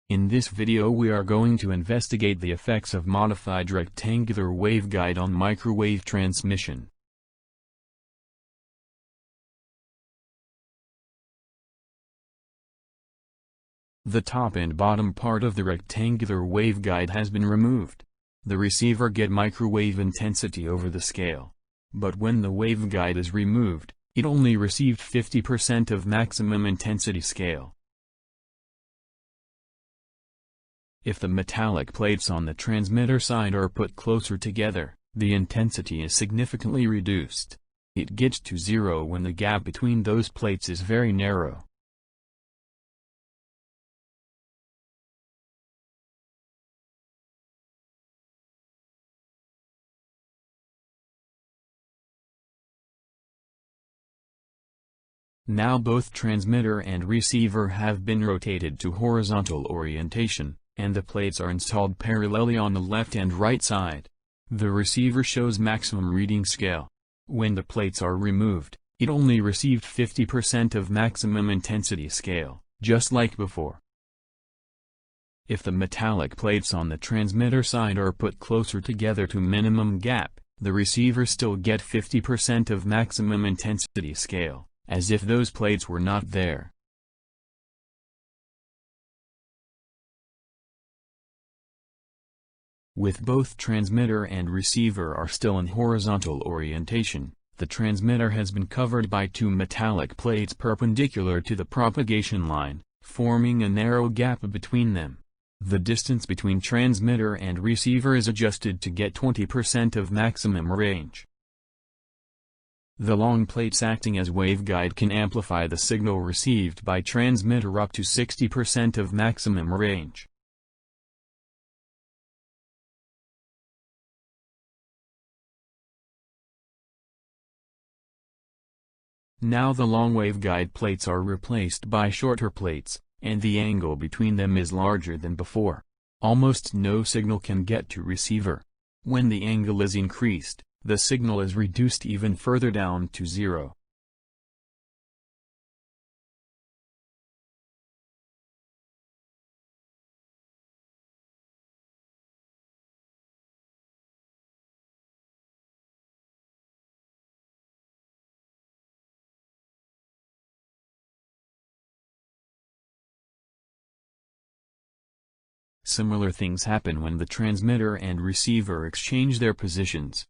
In this video we are going to investigate the effects of modified rectangular waveguide on microwave transmission. The top and bottom part of the rectangular waveguide has been removed. The receiver gets microwave intensity over the scale. But when the waveguide is removed, it only received 50% of maximum intensity scale. If the metallic plates on the transmitter side are put closer together, the intensity is significantly reduced. It gets to zero when the gap between those plates is very narrow. Now both transmitter and receiver have been rotated to horizontal orientation, and the plates are installed parallelly on the left and right side. The receiver shows maximum reading scale. When the plates are removed, it only received 50% of maximum intensity scale, just like before. If the metallic plates on the transmitter side are put closer together to minimum gap, the receiver still get 50% of maximum intensity scale, as if those plates were not there. With both transmitter and receiver are still in horizontal orientation, the transmitter has been covered by two metallic plates perpendicular to the propagation line, forming a narrow gap between them. The distance between transmitter and receiver is adjusted to get 20% of maximum range. The long plates acting as waveguide can amplify the signal received by transmitter up to 60% of maximum range. Now the long waveguide plates are replaced by shorter plates, and the angle between them is larger than before. Almost no signal can get to receiver. When the angle is increased, the signal is reduced even further down to zero. Similar things happen when the transmitter and receiver exchange their positions.